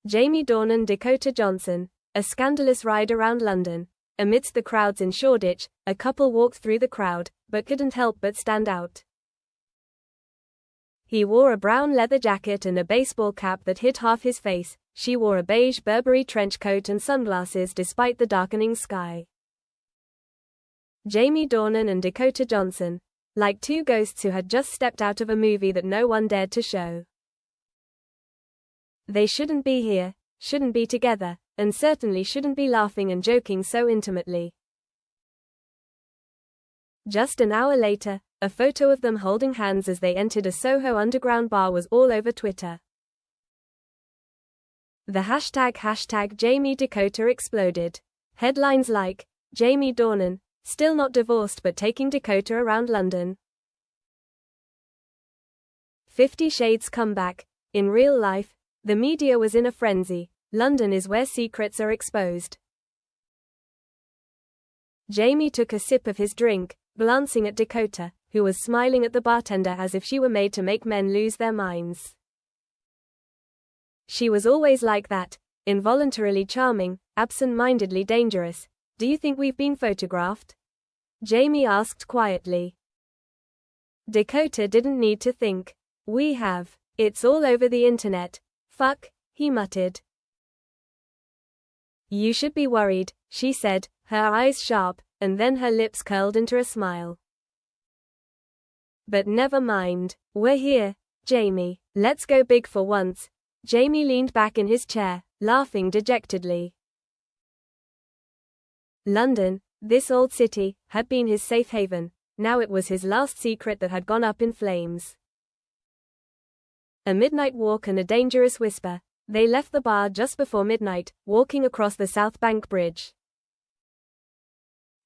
Jamie Dornan, Dakota Johnson. A scandalous ride around London. Amidst the crowds in Shoreditch, a couple walked through the crowd, but couldn't help but stand out. He wore a brown leather jacket and a baseball cap that hid half his face. She wore a beige Burberry trench coat and sunglasses despite the darkening sky. Jamie Dornan and Dakota Johnson. Like two ghosts who had just stepped out of a movie that no one dared to show. They shouldn't be here, shouldn't be together, and certainly shouldn't be laughing and joking so intimately. Just an hour later, a photo of them holding hands as they entered a Soho underground bar was all over Twitter. The hashtag Jamie Dakota exploded. Headlines like, Jamie Dornan, still not divorced but taking Dakota around London. 50 Shades comeback. In real life, the media was in a frenzy. London is where secrets are exposed. Jamie took a sip of his drink, glancing at Dakota, who was smiling at the bartender as if she were made to make men lose their minds. She was always like that, involuntarily charming, absent-mindedly dangerous. Do you think we've been photographed? Jamie asked quietly. Dakota didn't need to think. We have. It's all over the internet. Fuck, he muttered. You should be worried, she said, her eyes sharp, and then her lips curled into a smile. But never mind, we're here, Jamie. Let's go big for once. Jamie leaned back in his chair, laughing dejectedly. London, this old city, had been his safe haven. Now it was his last secret that had gone up in flames. A midnight walk and a dangerous whisper. They left the bar just before midnight, walking across the South Bank Bridge.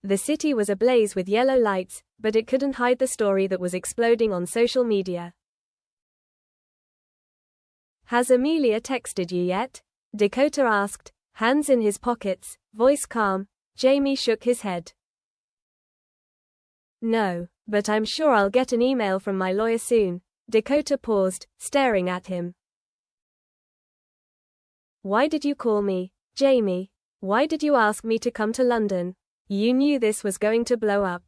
The city was ablaze with yellow lights, but it couldn't hide the story that was exploding on social media. Has Amelia texted you yet? Dakota asked, hands in his pockets, voice calm. Jamie shook his head. No, but I'm sure I'll get an email from my lawyer soon. Dakota paused, staring at him. Why did you call me, Jamie? Why did you ask me to come to London? You knew this was going to blow up.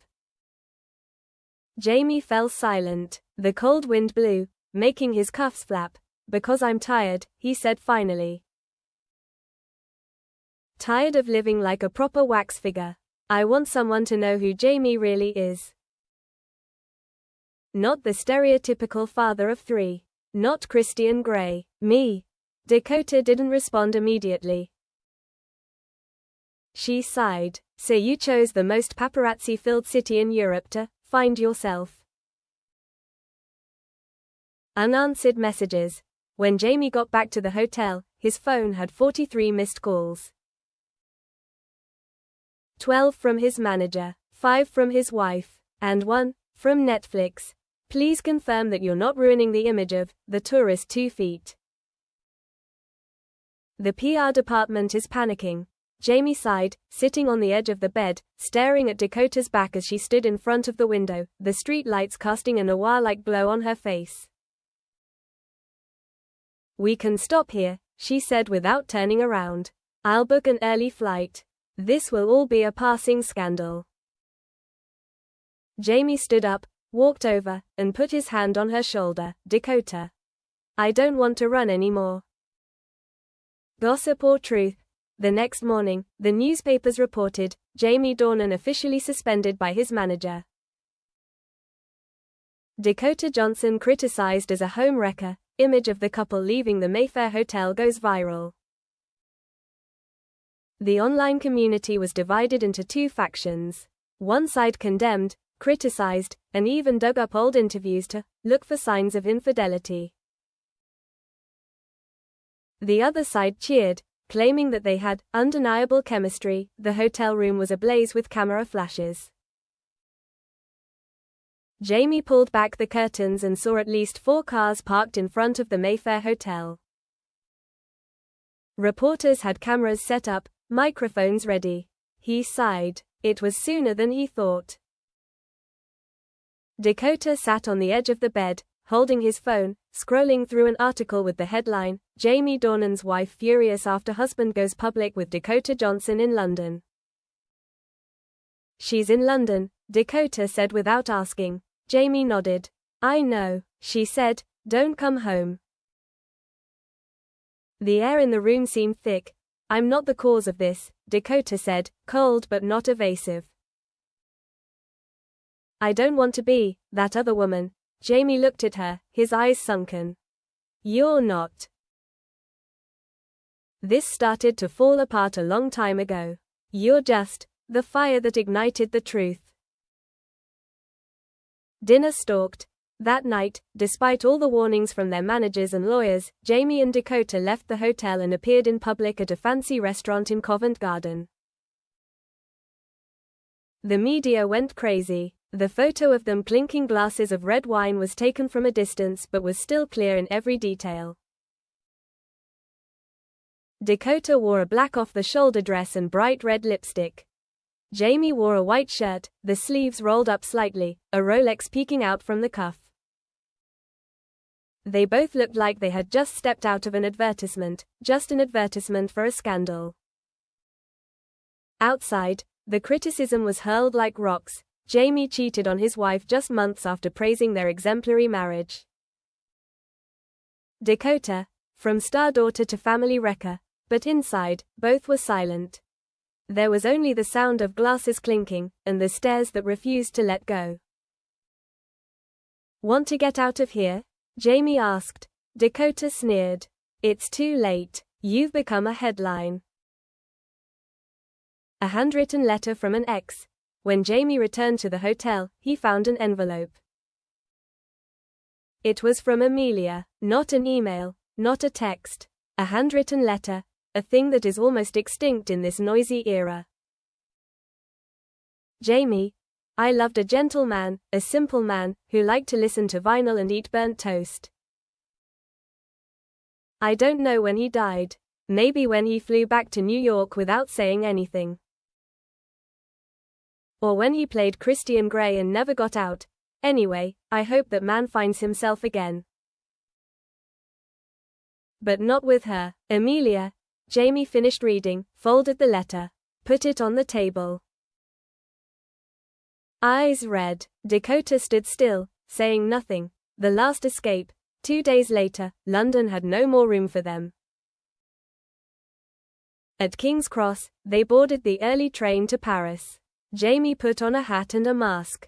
Jamie fell silent. The cold wind blew, making his cuffs flap. Because I'm tired, he said finally. Tired of living like a proper wax figure. I want someone to know who Jamie really is. Not the stereotypical father of three. Not Christian Grey. Me. Dakota didn't respond immediately. She sighed. So you chose the most paparazzi-filled city in Europe to find yourself. Unanswered messages. When Jamie got back to the hotel, his phone had 43 missed calls. 12 from his manager, 5 from his wife, and 1 from Netflix. Please confirm that you're not ruining the image of the tourist 2 feet. The PR department is panicking. Jamie sighed, sitting on the edge of the bed, staring at Dakota's back as she stood in front of the window, the street lights casting a noir-like glow on her face. We can stop here, she said without turning around. I'll book an early flight. This will all be a passing scandal. Jamie stood up, walked over, and put his hand on her shoulder. Dakota. I don't want to run anymore. Gossip or truth? The next morning, the newspapers reported, Jamie Dornan officially suspended by his manager. Dakota Johnson criticized as a home wrecker. Image of the couple leaving the Mayfair Hotel goes viral. The online community was divided into 2 factions. One side condemned, criticized, and even dug up old interviews to look for signs of infidelity. The other side cheered, claiming that they had undeniable chemistry. The hotel room was ablaze with camera flashes. Jamie pulled back the curtains and saw at least 4 cars parked in front of the Mayfair Hotel. Reporters had cameras set up, microphones ready. He sighed. It was sooner than he thought. Dakota sat on the edge of the bed, holding his phone, scrolling through an article with the headline, Jamie Dornan's wife furious after husband goes public with Dakota Johnson in London. She's in London, Dakota said without asking. Jamie nodded. I know, she said, don't come home. The air in the room seemed thick. I'm not the cause of this, Dakota said, cold but not evasive. I don't want to be that other woman. Jamie looked at her, his eyes sunken. You're not. This started to fall apart a long time ago. You're just the fire that ignited the truth. Dinner stalked. That night, despite all the warnings from their managers and lawyers, Jamie and Dakota left the hotel and appeared in public at a fancy restaurant in Covent Garden. The media went crazy. The photo of them clinking glasses of red wine was taken from a distance but was still clear in every detail. Dakota wore a black off-the-shoulder dress and bright red lipstick. Jamie wore a white shirt, the sleeves rolled up slightly, a Rolex peeking out from the cuff. They both looked like they had just stepped out of an advertisement, just an advertisement for a scandal. Outside, the criticism was hurled like rocks. Jamie cheated on his wife just months after praising their exemplary marriage. Dakota, from star daughter to family wrecker, but inside, both were silent. There was only the sound of glasses clinking, and the stares that refused to let go. Want to get out of here? Jamie asked. Dakota sneered. It's too late. You've become a headline. A handwritten letter from an ex. When Jamie returned to the hotel, he found an envelope. It was from Amelia, not an email, not a text. A handwritten letter, a thing that is almost extinct in this noisy era. Jamie, I loved a gentle man, a simple man, who liked to listen to vinyl and eat burnt toast. I don't know when he died. Maybe when he flew back to New York without saying anything. Or when he played Christian Grey and never got out. Anyway, I hope that man finds himself again. But not with her. Amelia. Jamie finished reading, folded the letter, put it on the table. Eyes red. Dakota stood still, saying nothing. The last escape. 2 days later, London had no more room for them. At King's Cross, they boarded the early train to Paris. Jamie put on a hat and a mask.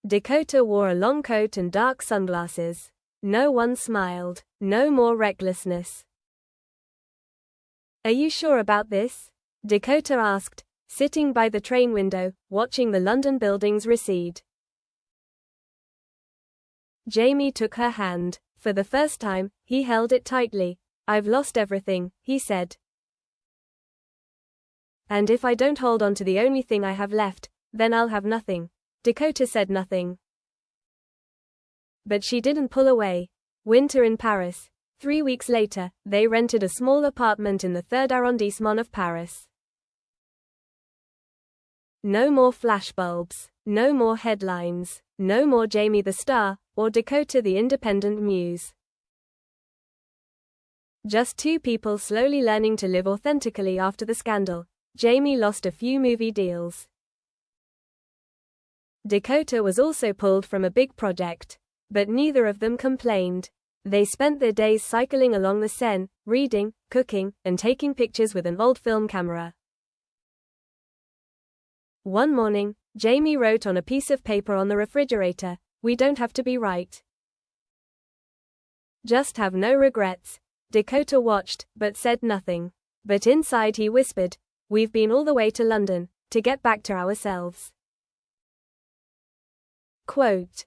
Dakota wore a long coat and dark sunglasses. No one smiled. No more recklessness. Are you sure about this? Dakota asked, sitting by the train window, watching the London buildings recede. Jamie took her hand. For the first time, he held it tightly. I've lost everything, he said. And if I don't hold on to the only thing I have left, then I'll have nothing. Dakota said nothing. But she didn't pull away. Winter in Paris. 3 weeks later, they rented a small apartment in the 3rd arrondissement of Paris. No more flashbulbs. No more headlines. No more Jamie the star, or Dakota the independent muse. Just two people slowly learning to live authentically after the scandal. Jamie lost a few movie deals. Dakota was also pulled from a big project. But neither of them complained. They spent their days cycling along the Seine, reading, cooking, and taking pictures with an old film camera. One morning, Jamie wrote on a piece of paper on the refrigerator, "We don't have to be right. Just have no regrets." Dakota watched, but said nothing. But inside he whispered, "We've been all the way to London, to get back to ourselves." Quote,